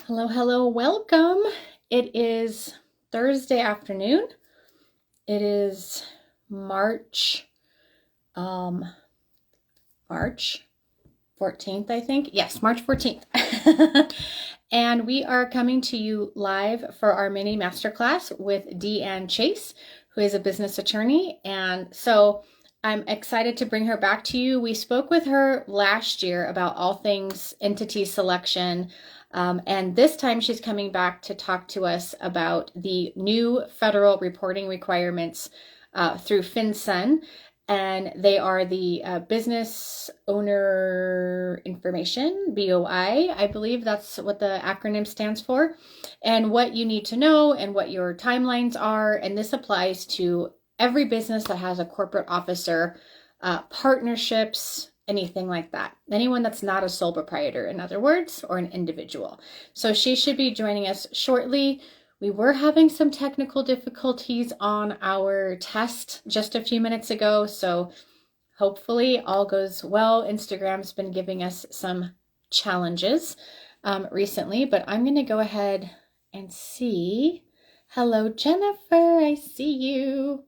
Hello, hello, welcome. It is Thursday afternoon. It is March, um, March 14th, I think. Yes, March 14th. And we are coming to you live for our mini masterclass with Deanne Chase, who is a business attorney. And so I'm excited to bring her back to you. We spoke with her last year about all things entity selection. And this time she's coming back to talk to us about the new federal reporting requirements through FinCEN, and they are the Business Owner Information, BOI. I believe that's what the acronym stands for, and what you need to know and what your timelines are. And this applies to every business that has a corporate officer, partnerships, anything like that. Anyone that's not a sole proprietor, in other words, or an individual. So she should be joining us shortly. We were having some technical difficulties on our test just a few minutes ago, so hopefully all goes well. Instagram's been giving us some challenges recently, but I'm going to go ahead and see. Hello, Jennifer. I see you.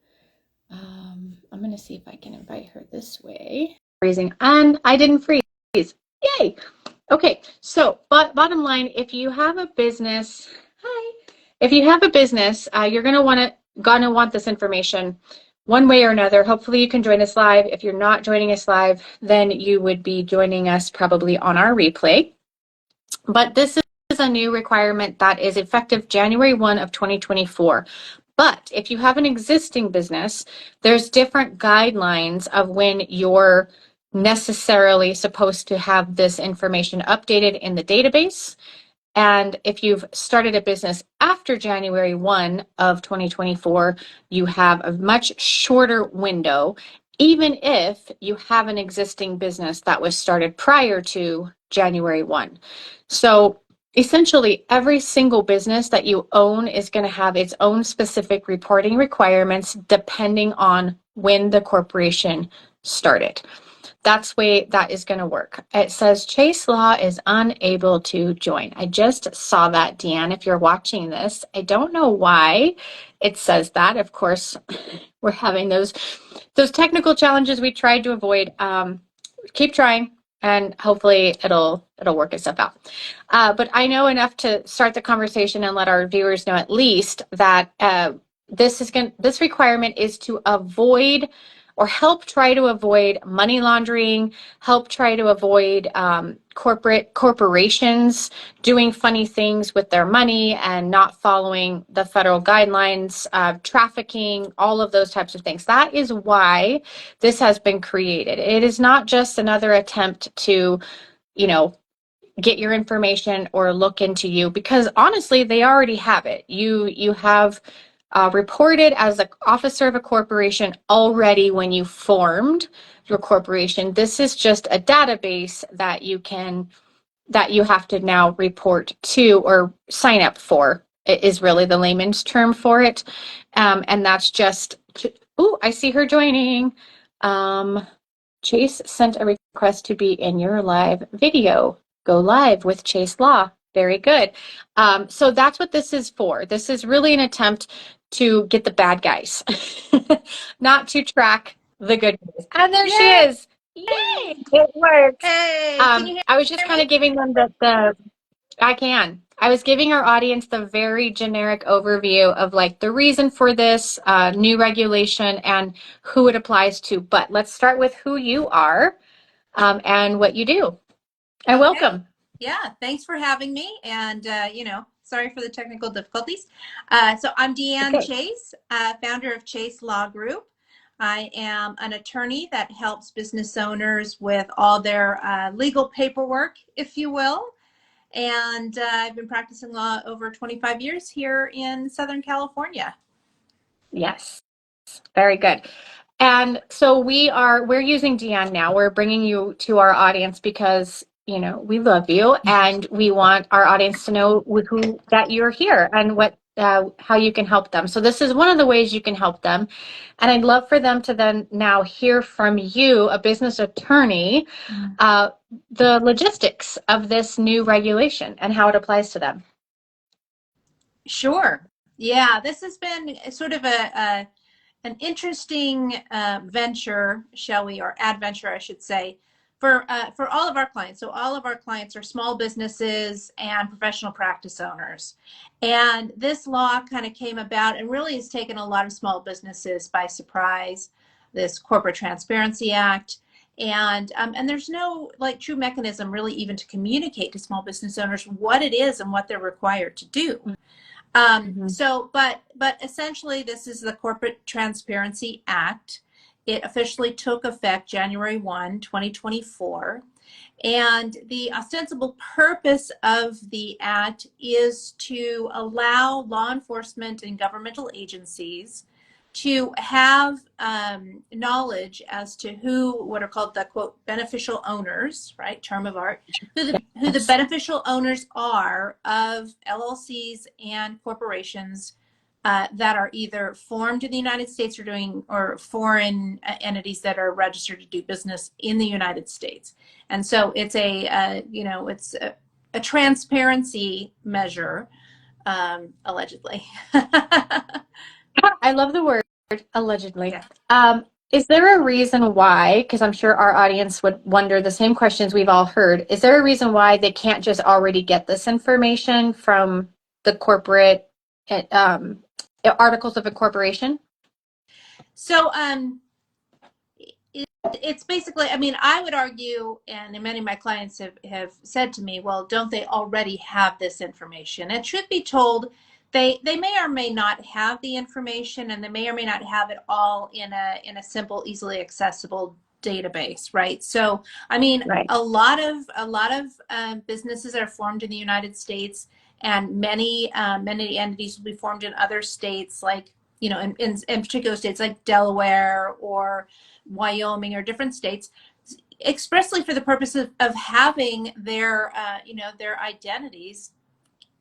I'm going to see if I can invite her this way. Freezing, and I didn't freeze. Yay! Okay, so bottom line, if you have a business, hi. If you have a business, you're gonna want this information one way or another. Hopefully you can join us live. If you're not joining us live, then you would be joining us probably on our replay. But this is a new requirement that is effective January 1 of 2024. But if you have an existing business, there's different guidelines of when you're necessarily supposed to have this information updated in the database. And if you've started a business after January 1 of 2024, you have a much shorter window, even if you have an existing business that was started prior to January 1. So essentially, every single business that you own is going to have its own specific reporting requirements depending on when the corporation started. That's the way that is going to work. It says Chase Law is unable to join. I just saw that, Deanne. If you're watching this, I don't know why it says that. Of course, we're having those technical challenges we tried to avoid. Keep trying, and hopefully it'll work itself out. But I know enough to start the conversation and let our viewers know at least that this requirement is to avoid or help try to avoid money laundering, help try to avoid corporations doing funny things with their money and not following the federal guidelines, trafficking, all of those types of things. That is why this has been created. It is not just another attempt to, get your information or look into you, because honestly, they already have it. You have reported as an officer of a corporation already when you formed your corporation. This is just a database that you have to now report to or sign up for. It is really the layman's term for it. And that's just, I see her joining. Chase sent a request to be in your live video. Go live with Chase Law. Very good. So that's what this is for. This is really an attempt to get the bad guys, not to track the good guys. And there she is. Yay! It works. Hey, I was just kind of giving them I was giving our audience the very generic overview of like the reason for this new regulation and who it applies to. But let's start with who you are and what you do. And welcome. Yeah, thanks for having me. And, sorry for the technical difficulties. So I'm Deanne Chase, founder of Chase Law Group. I am an attorney that helps business owners with all their legal paperwork, if you will. And I've been practicing law over 25 years here in Southern California. Yes, very good. And so we're using Deanne now. We're bringing you to our audience because, we love you and we want our audience to know that you're here and what how you can help them. So this is one of the ways you can help them. And I'd love for them to then now hear from you, a business attorney, uh, the logistics of this new regulation and how it applies to them. Sure. Yeah, this has been sort of an interesting venture, shall we, or adventure, I should say, for all of our clients. So all of our clients are small businesses and professional practice owners, and this law kind of came about and really has taken a lot of small businesses by surprise. This Corporate Transparency Act. And there's no like true mechanism really even to communicate to small business owners what it is and what they're required to do. Mm-hmm. But essentially, this is the Corporate Transparency Act. It officially took effect January 1, 2024. And the ostensible purpose of the act is to allow law enforcement and governmental agencies to have knowledge as to who, what are called the quote beneficial owners, right? Term of art, who the Yes. beneficial owners are of LLCs and corporations that are either formed in the United States or foreign entities that are registered to do business in the United States. And so it's it's a transparency measure, allegedly. I love the word allegedly. Yeah. Is there a reason why, because I'm sure our audience would wonder the same questions we've all heard, is there a reason why they can't just already get this information from the corporate um, articles of incorporation? So it's basically, I mean, I would argue, and many of my clients have said to me, well, don't they already have this information? And truth be told, they may or may not have the information, and they may or may not have it all in a simple, easily accessible database, right? So, I mean, Right. a lot of businesses are formed in the United States, and many entities will be formed in other states, like in particular states like Delaware or Wyoming or different states, expressly for the purpose of having their identities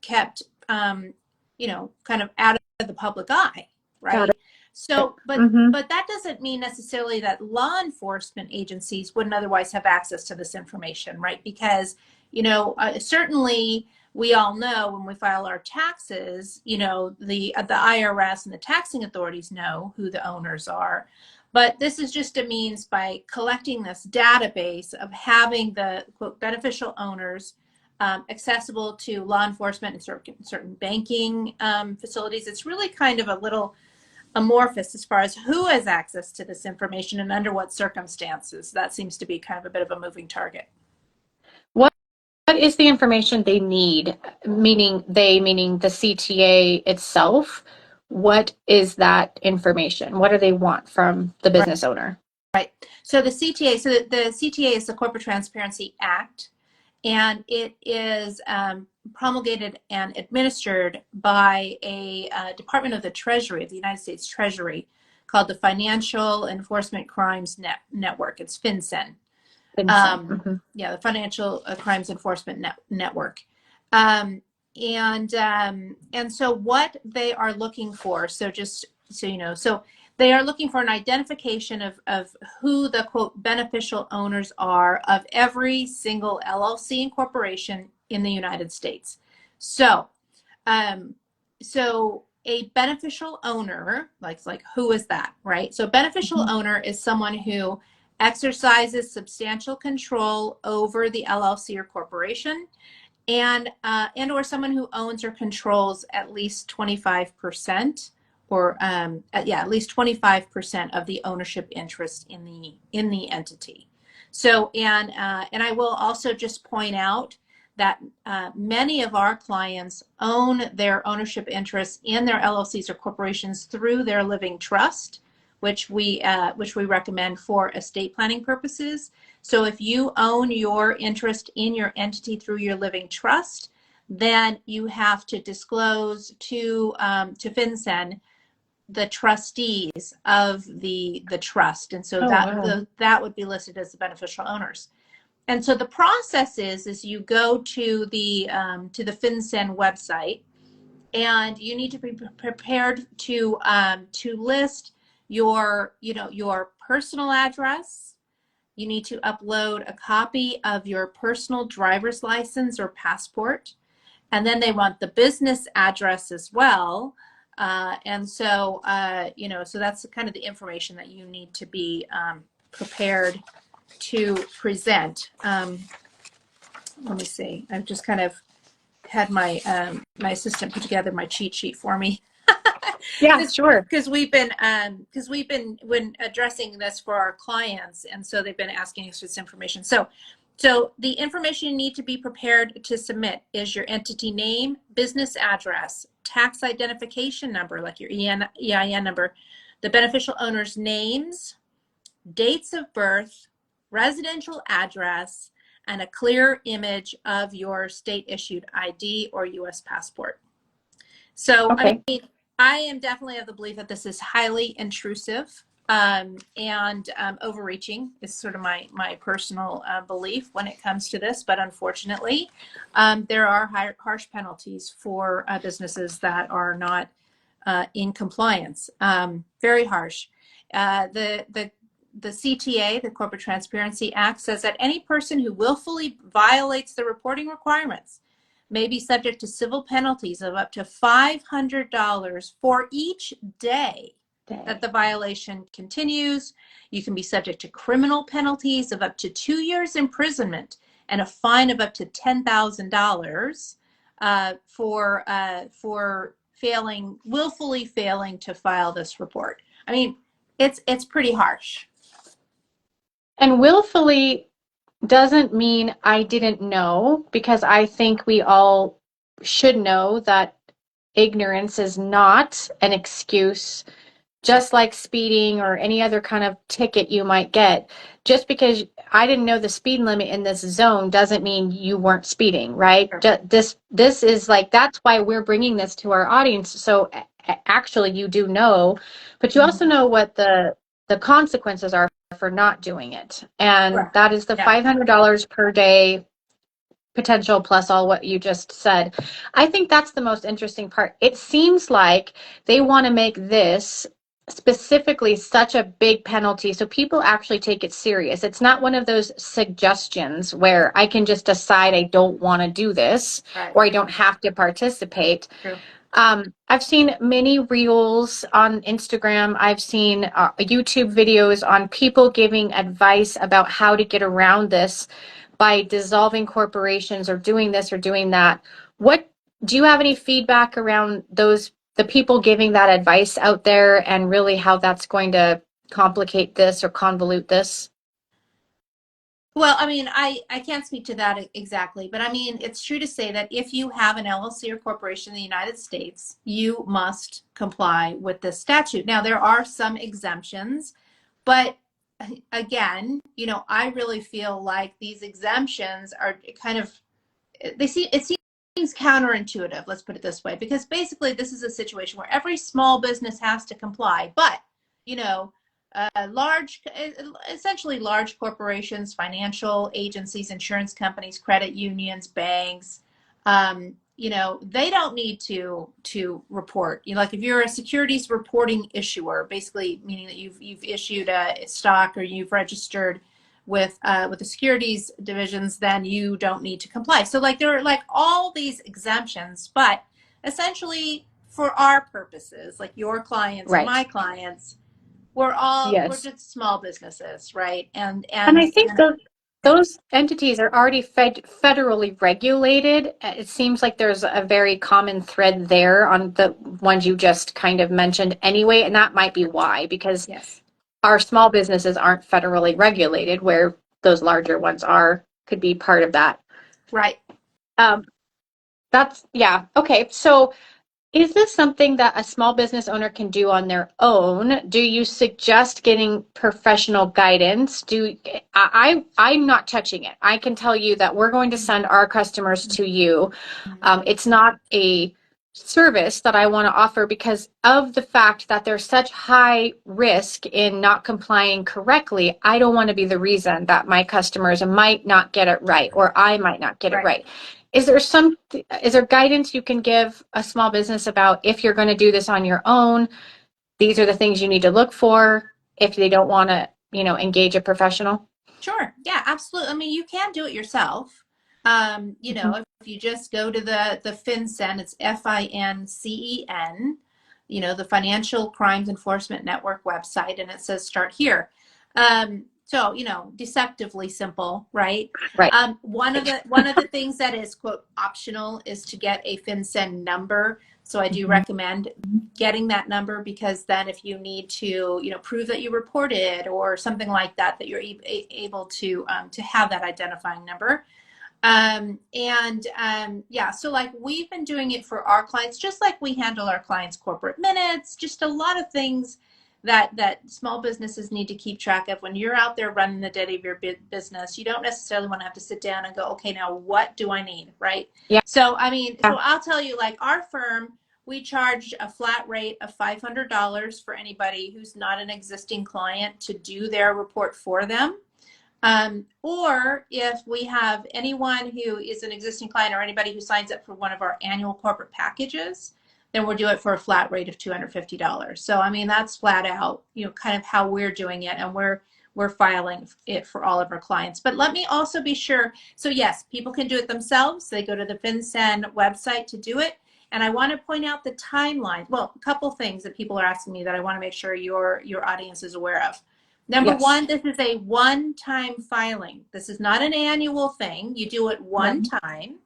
kept, kind of out of the public eye, Got right? it. So, but Mm-hmm. but that doesn't mean necessarily that law enforcement agencies wouldn't otherwise have access to this information, right? Because certainly we all know when we file our taxes, the IRS and the taxing authorities know who the owners are. But this is just a means by collecting this database of having the quote beneficial owners accessible to law enforcement and certain banking facilities. It's really kind of a little amorphous as far as who has access to this information and under what circumstances. That seems to be kind of a bit of a moving target. What is the information they need? Meaning the CTA itself. What is that information? What do they want from the Right. business owner? So the CTA is the Corporate Transparency Act, and it is promulgated and administered by a Department of the Treasury of the United States Treasury called the Financial Enforcement Crimes Network. It's FinCEN. FinCEN. Mm-hmm. Yeah, the Financial Crimes Enforcement Network. Um, and so what they are looking for, so just so you know, so they are looking for an identification of who the quote beneficial owners are of every single LLC and corporation in the United States. So, so a beneficial owner, like who is that, right? So beneficial Mm-hmm. owner is someone who exercises substantial control over the LLC or corporation, and or someone who owns or controls at least 25% at least 25% of the ownership interest in the entity. So and I will also just point out that many of our clients own their ownership interests in their LLCs or corporations through their living trust, which we recommend for estate planning purposes. So if you own your interest in your entity through your living trust, then you have to disclose to FinCEN the trustees of the trust, and so Oh, wow. that would be listed as the beneficial owners. And so the process is you go to the FinCEN website, and you need to be prepared to list your, your personal address. You need to upload a copy of your personal driver's license or passport. And then they want the business address as well. And so, so that's kind of the information that you need to be prepared to present. Let me see. I've just kind of had my my assistant put together my cheat sheet for me. Yeah, sure. Because we've been when addressing this for our clients, and so they've been asking us for this information. So the information you need to be prepared to submit is your entity name, business address, tax identification number, like your EIN number, the beneficial owner's names, dates of birth, residential address, and a clear image of your state issued ID or US passport. So, Okay. I mean, I am definitely of the belief that this is highly intrusive and overreaching is sort of my personal belief when it comes to this. But unfortunately, there are harsh penalties for businesses that are not in compliance. Very harsh. The CTA, the Corporate Transparency Act, says that any person who willfully violates the reporting requirements may be subject to civil penalties of up to $500 for each day that the violation continues. You can be subject to criminal penalties of up to 2 years imprisonment and a fine of up to $10,000 for willfully failing to file this report. I mean, it's pretty harsh. And willfully doesn't mean I didn't know, because I think we all should know that ignorance is not an excuse, just like speeding or any other kind of ticket you might get. Just because I didn't know the speed limit in this zone doesn't mean you weren't speeding, right? Sure. This is like, that's why we're bringing this to our audience. So actually you do know, but you also know what the consequences are for not doing it. And that is the $500 per day potential plus all what you just said. I think that's the most interesting part. It seems like they want to make this specifically such a big penalty so people actually take it serious. It's not one of those suggestions where I can just decide I don't want to do this, or I don't have to participate. True. I've seen many reels on Instagram. I've seen YouTube videos on people giving advice about how to get around this by dissolving corporations or doing this or doing that. What do you have any feedback around the people giving that advice out there, and really how that's going to complicate this or convolute this? Well, I mean, I can't speak to that exactly, but I mean, it's true to say that if you have an LLC or corporation in the United States, you must comply with this statute. Now, there are some exemptions, but again, I really feel like these exemptions are kind of, it seems counterintuitive, let's put it this way, because basically this is a situation where every small business has to comply, but, essentially large corporations, financial agencies, insurance companies, credit unions, banks, they don't need to report. Like if you're a securities reporting issuer, basically meaning that you've issued a stock or you've registered with the securities divisions, then you don't need to comply. So like there are like all these exemptions, but essentially for our purposes, like your clients and my clients, we're just small businesses, right? And I think those entities are already federally regulated. It seems like there's a very common thread there on the ones you just kind of mentioned anyway, and that might be why, because our small businesses aren't federally regulated, where those larger ones could be part of that. Right. Okay. So is this something that a small business owner can do on their own? Do you suggest getting professional guidance? I'm not touching it. I can tell you that we're going to send our customers to you. It's not a service that I want to offer because of the fact that there's such high risk in not complying correctly. I don't want to be the reason that my customers might not get it right, or I might not get it right. is there guidance you can give a small business about if you're going to do this on your own? These are the things you need to look for if they don't want to, engage a professional? Sure. Yeah, absolutely. I mean, you can do it yourself. If you just go to the FinCEN, it's FINCEN, the Financial Crimes Enforcement Network website, and it says start here. So, deceptively simple, right? Right. One of the things that is quote optional is to get a FinCEN number. So I do recommend getting that number, because then if you need to, prove that you reported or something like that, that you're able to have that identifying number. Yeah, so like we've been doing it for our clients, just like we handle our clients' corporate minutes, just a lot of things that small businesses need to keep track of. When you're out there running the day of your business, you don't necessarily want to have to sit down and go, okay, now what do I need, right? Yeah. So, so I'll tell you, like our firm, we charge a flat rate of $500 for anybody who's not an existing client to do their report for them. Or if we have anyone who is an existing client or anybody who signs up for one of our annual corporate packages, then we'll do it for a flat rate of $250. So, that's flat out, kind of how we're doing it, and we're filing it for all of our clients. But let me also be sure. So yes, people can do it themselves. They go to the FinCEN website to do it. And I want to point out the timeline. Well, a couple things that people are asking me that I want to make sure your audience is aware of. Number one, this is a one-time filing. This is not an annual thing. You do it one time,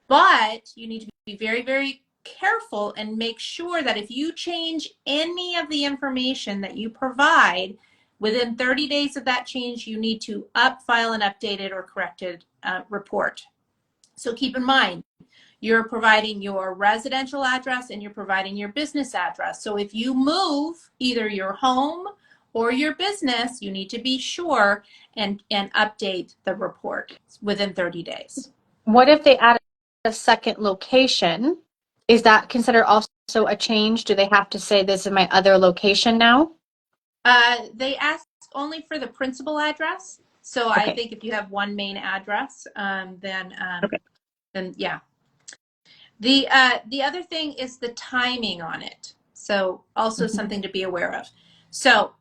but you need to be very, very careful and make sure that if you change any of the information that you provide, within 30 days of that change, you need to file an updated or corrected report. So keep in mind, you're providing your residential address and you're providing your business address. So if you move either your home or your business, you need to be sure and update the report within 30 days. What if they add a second location? Is that considered also a change? Do they have to say this is my other location now? They ask only for the principal address. So Okay. I think if you have one main address, then yeah. The other thing is the timing on it. So also something to be aware of. So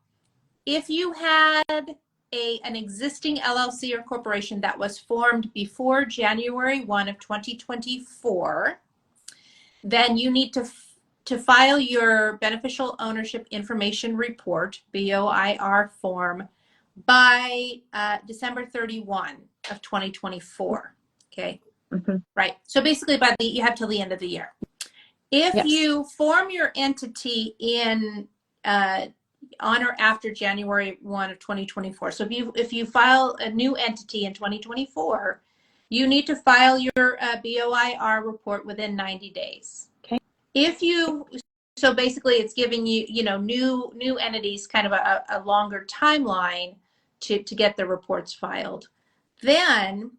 if you had an existing LLC or corporation that was formed before January 1 of 2024, then you need to file your beneficial ownership information report, BOIR form, by December 31 of 2024. Okay. Right. So basically you have till the end of the year. If you form your entity in on or after January 1 of 2024. So if you file a new entity in 2024, you need to file your BOIR report within 90 days. Okay. So basically it's giving you, new entities kind of a longer timeline to get the reports filed. Then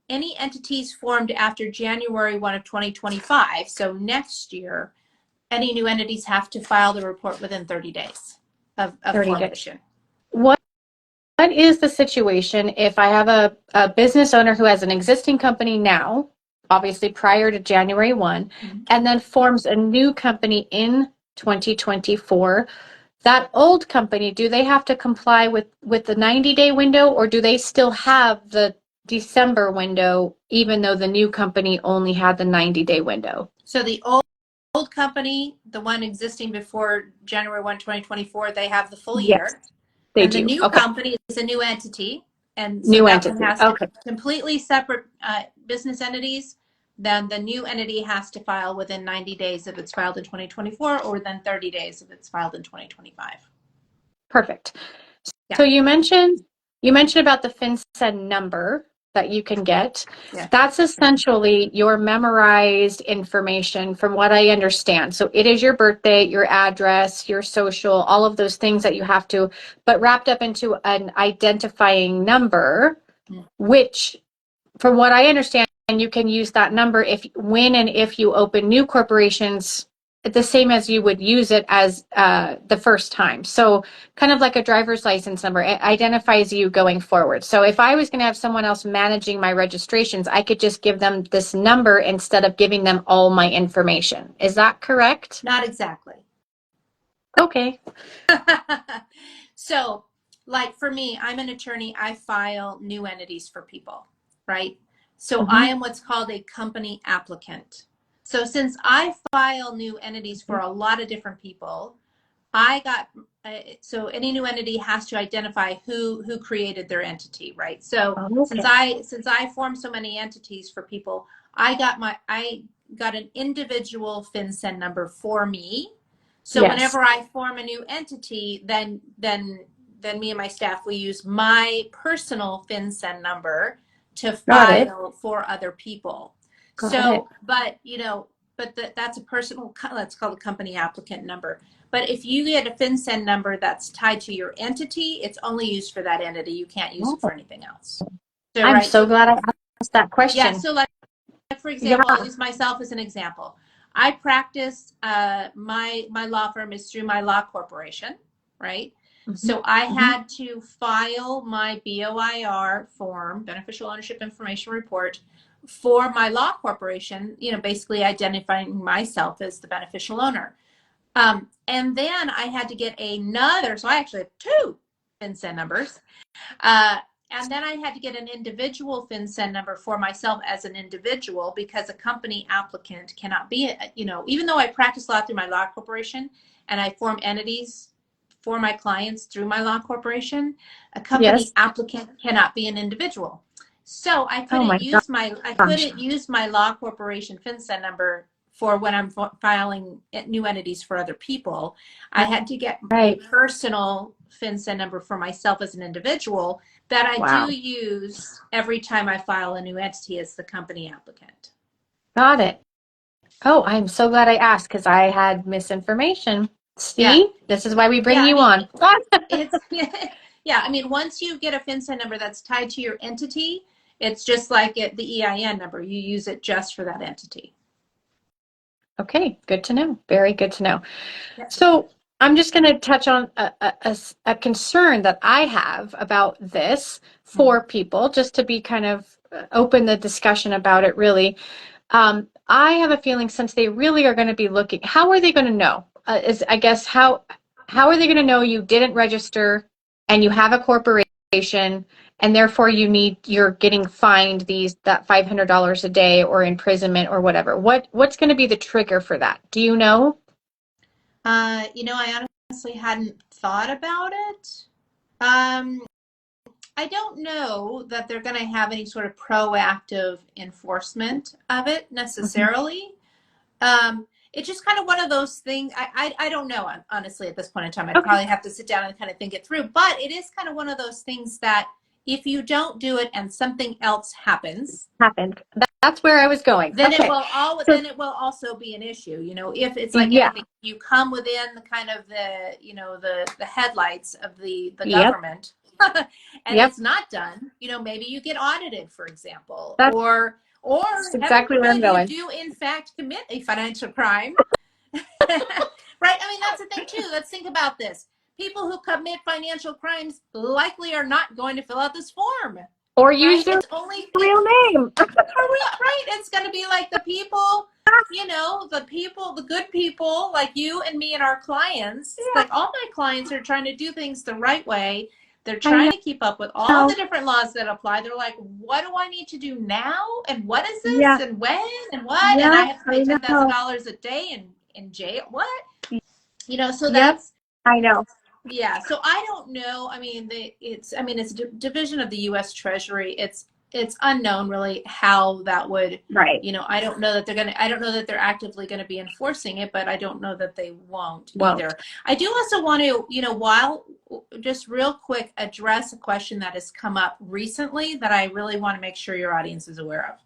any entities formed after January 1 of 2025, so next year, any new entities have to file the report within 30 days of 30 formation. Days. What is the situation if I have a business owner who has an existing company now, obviously prior to January 1, and then forms a new company in 2024? That old company, do they have to comply with the 90-day window, or do they still have the December window, even though the new company only had the 90-day window? So the old company, the one existing before January 1, 2024, they have the full year. They and do. The new company is a new entity. And so that one has completely separate business entities. Then the new entity has to file within 90 days if it's filed in 2024, or within 30 days if it's filed in 2025. Perfect. Yeah. So you mentioned about the FinCEN number that you can get. Yeah. That's essentially your memorized information from what I understand. So it is your birthday, your address, your social, all of those things that you have to, but wrapped up into an identifying number, which from what I understand, you can use that number when and if you open new corporations the same as you would use it as the first time. So kind of like a driver's license number, it identifies you going forward. So if I was going to have someone else managing my registrations, I could just give them this number instead of giving them all my information. Is that correct? Not exactly. Okay. So, like for me, I'm an attorney. I file new entities for people, right? So I Mhm. am what's called a company applicant. So since I file new entities for a lot of different people, I got so any new entity has to identify who created their entity, right? So since Okay. I form so many entities for people, I got an individual FinCEN number for me. So Yes. whenever I form a new entity, then me and my staff, we use my personal FinCEN number to Got it. file for other people. Got it. So, but that's a personal, that's called a company applicant number. But if you get a FinCEN number that's tied to your entity, it's only used for that entity. You can't use it Oh, for anything else. So, I'm right. so So, glad I asked that yeah. question. So, like for Yeah. example, I'll use myself as an example. I practice, my law firm is through my law corporation, right? Mhm. So I Mhm. had to file my BOIR form, Beneficial Ownership Information Report, for my law corporation, basically identifying myself as the beneficial owner. And then I had to get another, so I actually have two FinCEN numbers. Uh, and then I had to get an individual FinCEN number for myself as an individual because a company applicant cannot be, even though I practice law through my law corporation and I form entities for my clients through my law corporation, a company Yes. applicant cannot be an individual. So Oh my I gosh. couldn't use my law corporation FinCEN number for when I'm filing new entities for other people. I had to get a Right. personal FinCEN number for myself as an individual that I do Wow. use every time I file a new entity as the company applicant. Got it. Oh, I'm so glad I asked because I had misinformation. Yeah. See, this is why we bring Yeah. I you mean, on. it's, yeah. I mean, once you get a FinCEN number that's tied to your entity, it's just like the EIN number. You use it just for that entity. Okay, good to know. Very good to know. Yeah. So I'm just going to touch on a concern that I have about this Mhm. for people, just to be kind of open the discussion about it, really. I have a feeling since they really are going to be looking, how are they going to know? Is I guess how are they going to know you didn't register and you have a corporation and therefore you're getting fined that $500 a day or imprisonment or whatever? What's going to be the trigger for that? Do you know? I honestly hadn't thought about it. Um, I don't know that they're going to have any sort of proactive enforcement of it Mhm. necessarily. It's just kind of one of those things. I don't know, honestly, at this point in time. I'd Okay, probably have to sit down and kind of think it through. But it is kind of one of those things that if you don't do it and something else happens, happened. That's where I was going. Okay, so then it will also be an issue. If it's like yeah, anything, you come within the kind of the headlights of the yep, government and yep. it's not done, maybe you get audited, for example, That's or heaven exactly where I'm forbid you going. do in fact commit a financial crime. Right? I mean, that's the thing too. Let's think about this. People who commit financial crimes likely are not going to fill out this form, Or right? use your It's only real name. right. It's going to be like the people, the good people like you and me and our clients. Yeah, Like all my clients are trying to do things the right way. They're I trying to keep up with all the know. different laws that apply. They're like, what do I need to do now? And what is this? Yeah, And when? And what? And I yeah, have to pay I know. $10,000 a day in jail. What? So Yep, that's I know. yeah. So I don't know. I mean, it's a division of the U.S. Treasury. It's unknown really how that would, Right. I don't know that I don't know that they're actively going to be enforcing it, but I don't know that they won't Won't. either. I do also want to, while just real quick address a question that has come up recently that I really want to make sure your audience is aware of.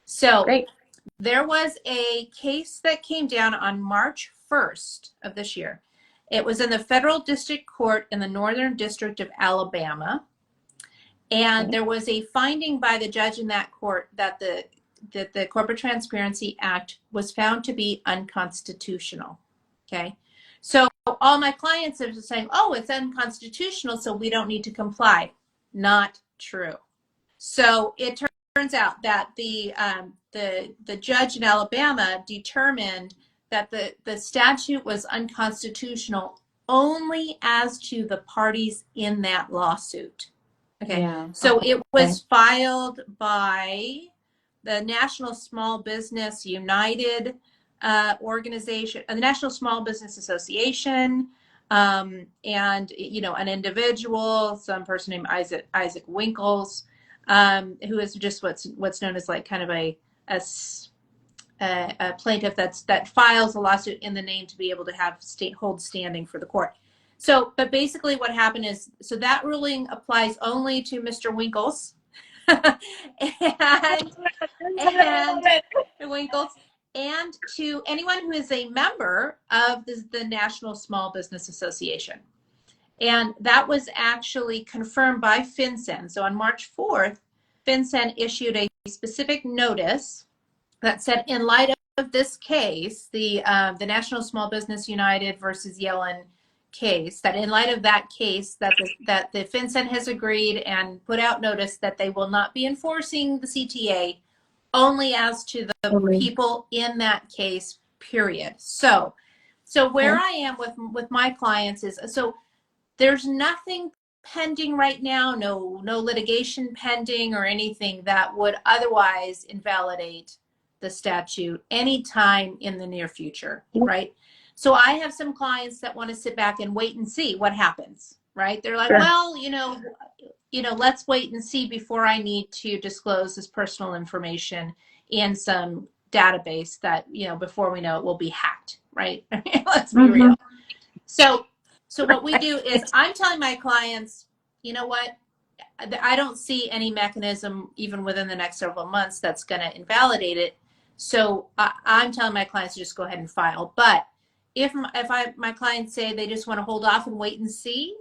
So Great. there was a case that came down on March 1st of this year. It was in the federal district court in the Northern District of Alabama. And Okay. there was a finding by the judge in that court that the the Corporate Transparency Act was found to be unconstitutional. Okay, so all my clients are saying, "Oh, it's unconstitutional, so we don't need to comply." Not true. So it turns out that the judge in Alabama determined that the statute was unconstitutional only as to the parties in that lawsuit. Okay, Yeah. so it was filed by the National Small Business United organization, the National Small Business Association, and an individual, some person named Isaac Winkles, who is just what's known as like kind of a plaintiff that files a lawsuit in the name to be able to have hold standing for the court. So, but basically what happened is, so that ruling applies only to Mr. Winkles and Winkles, and to anyone who is a member of the National Small Business Association. And that was actually confirmed by FinCEN. So on March 4th, FinCEN issued a specific notice that said, in light of this case, the National Small Business United versus Yellen case, that in light of that case, that the FinCEN has agreed and put out notice that they will not be enforcing the CTA only as to the people in that case, period. So where I am with my clients is, so there's nothing pending right now, no litigation pending or anything that would otherwise invalidate the statute anytime in the near future, right? So I have some clients that want to sit back and wait and see what happens, right? They're like, well, let's wait and see before I need to disclose this personal information in some database that, before we know it will be hacked, right? Let's be real. So what we do is, I'm telling my clients, you know what? I don't see any mechanism even within the next several months that's going to invalidate it. So I'm telling my clients to just go ahead and file. But if my clients say they just want to hold off and wait and see,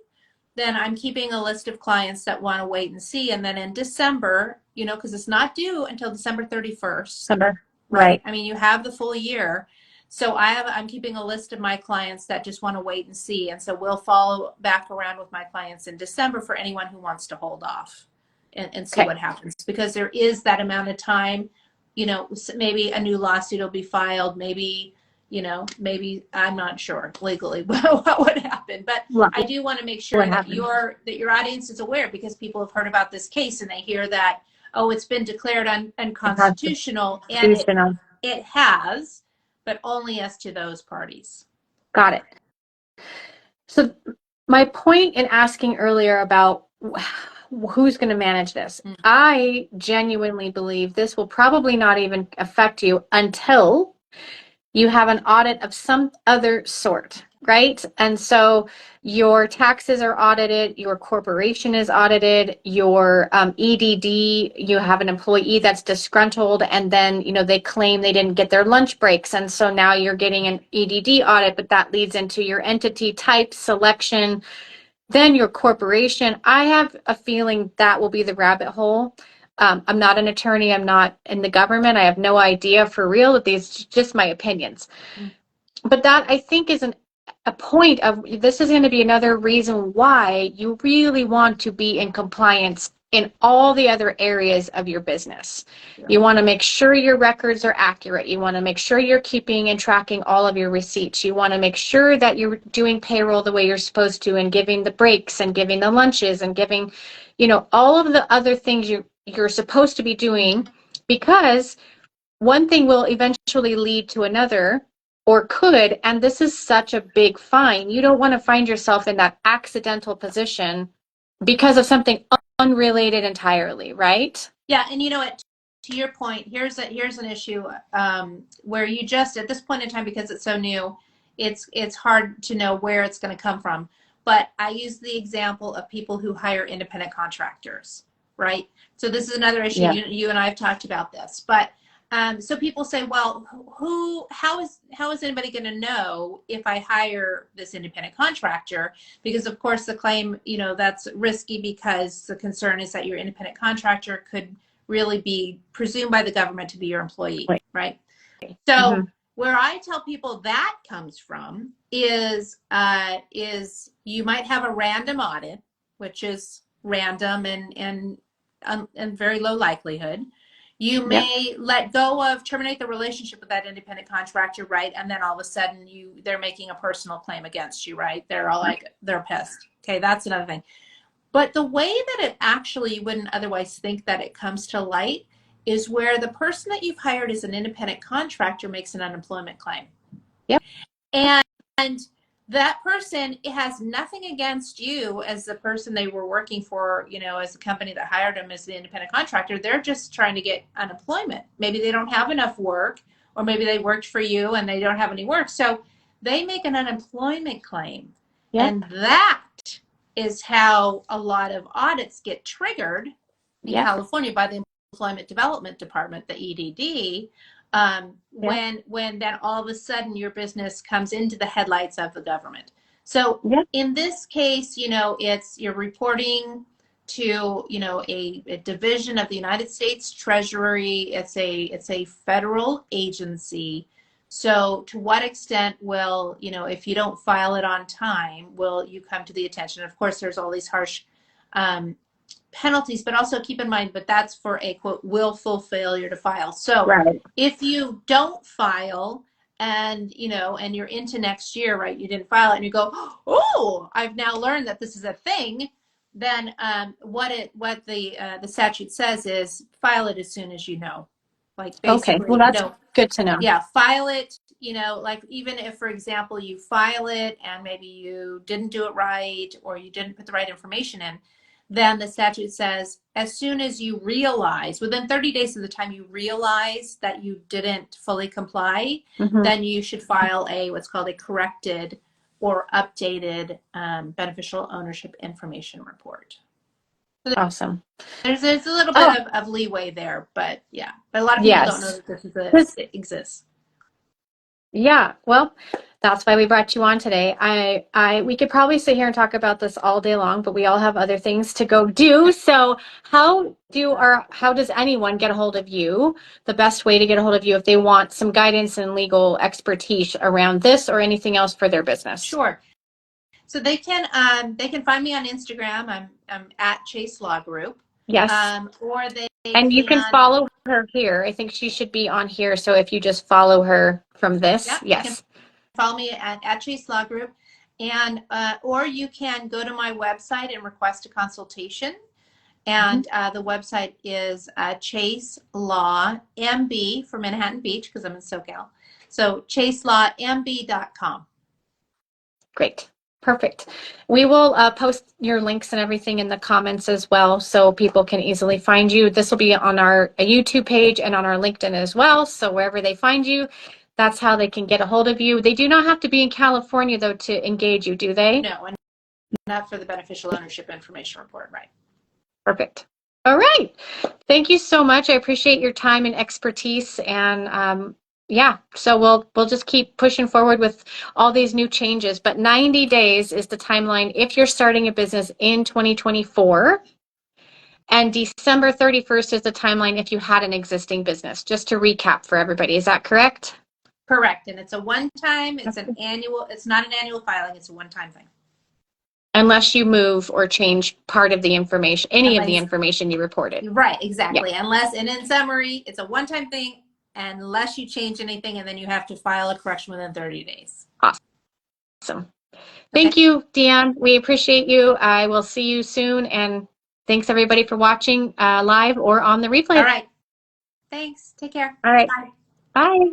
then I'm keeping a list of clients that want to wait and see. And then in December, because it's not due until December 31st. Right. I mean, you have the full year. So I'm keeping a list of my clients that just want to wait and see. And so we'll follow back around with my clients in December for anyone who wants to hold off and see what happens. Because there is that amount of time, maybe a new lawsuit will be filed. Maybe I'm not sure legally what would happen. But I do want to make sure that your audience is aware, because people have heard about this case and they hear that, oh, it's been declared unconstitutional, and it has, but only as to those parties. Got it. So my point in asking earlier about who's going to manage this, I genuinely believe this will probably not even affect you until you have an audit of some other sort, right? And so your taxes are audited, your corporation is audited, your EDD, you have an employee that's disgruntled, and then, they claim they didn't get their lunch breaks. And so now you're getting an EDD audit, but that leads into your entity type selection, then your corporation. I have a feeling that will be the rabbit hole. I'm not an attorney. I'm not in the government. I have no idea for real. These just my opinions. But that, I think, is a point of, this is going to be another reason why you really want to be in compliance in all the other areas of your business. You want to make sure your records are accurate. You want to make sure you're keeping and tracking all of your receipts. You want to make sure that you're doing payroll the way you're supposed to, and giving the breaks and giving the lunches and giving, all of the other things you're supposed to be doing, because one thing will eventually lead to another, or could, and this is such a big fine. You don't want to find yourself in that accidental position because of something unrelated entirely, right? Yeah, and to your point, here's an issue where you just, at this point in time, because it's so new, it's hard to know where it's going to come from. But I use the example of people who hire independent contractors, right? So this is another issue. Yeah. You and I have talked about this, but so people say, well, how is anybody going to know if I hire this independent contractor? Because of course the claim, that's risky, because the concern is that your independent contractor could really be presumed by the government to be your employee, right? So Mm-hmm. where I tell people that comes from is you might have a random audit, which is random and very low likelihood. You may let go of terminate the relationship with that independent contractor, right? And then all of a sudden they're making a personal claim against you, right? They're all like, they're pissed. Okay, that's another thing. But the way that it actually, you wouldn't otherwise think that it comes to light, is where the person that you've hired as an independent contractor makes an unemployment claim. Yep. And that person, it has nothing against you as the person they were working for, as the company that hired them as the independent contractor. They're just trying to get unemployment. Maybe they don't have enough work, or maybe they worked for you and they don't have any work. So they make an unemployment claim. Yep. And that is how a lot of audits get triggered in California by the Employment Development Department, the EDD, when then all of a sudden your business comes into the headlights of the government. So in this case, you're reporting to, a division of the United States Treasury. It's a federal agency. So to what extent will, if you don't file it on time, will you come to the attention? Of course, there's all these harsh penalties, but also keep in mind, but that's for a quote willful failure to file. So if you don't file and you're into next year, right, you didn't file it and you go, oh, I've now learned that this is a thing, then what the statute says is file it as soon as you know. Like basically, okay, well, that's good to know. Yeah, file it, like even if, for example, you file it and maybe you didn't do it right or you didn't put the right information in, then the statute says as soon as you realize, within 30 days of the time you realize that you didn't fully comply, then you should file what's called a corrected or updated beneficial ownership information report. So awesome. There's a little bit of leeway there, but yeah. But a lot of people don't know that this exists. Yeah, well, that's why we brought you on today. We could probably sit here and talk about this all day long, but we all have other things to go do. So how does anyone get a hold of you? The best way to get a hold of you if they want some guidance and legal expertise around this or anything else for their business? Sure. So they can find me on Instagram. I'm at Chase Law Group. Yes. Or you can follow her here. I think she should be on here. So if you just follow her from this, yes. Follow me at Chase Law Group, and or you can go to my website and request a consultation. And the website is Chase Law MB for Manhattan Beach, because I'm in SoCal. So chaselawmb.com. Great. Perfect. We will post your links and everything in the comments as well, so people can easily find you. This will be on our YouTube page and on our LinkedIn as well. So wherever they find you, that's how they can get a hold of you. They do not have to be in California, though, to engage you, do they? No, and not for the beneficial ownership information report, right? Perfect. All right. Thank you so much. I appreciate your time and expertise. And yeah, so we'll just keep pushing forward with all these new changes. But 90 days is the timeline if you're starting a business in 2024. And December 31st is the timeline if you had an existing business. Just to recap for everybody. Is that correct? Correct. And it's a one-time, it's not an annual filing, it's a one-time thing. Unless you move or change part of the information, of the information you reported. Right, exactly. Yeah. And in summary, it's a one-time thing unless you change anything, and then you have to file a correction within 30 days. Awesome. Thank you, Deanne. We appreciate you. I will see you soon. And thanks, everybody, for watching live or on the replay. All right. Thanks. Take care. All right. Bye. Bye.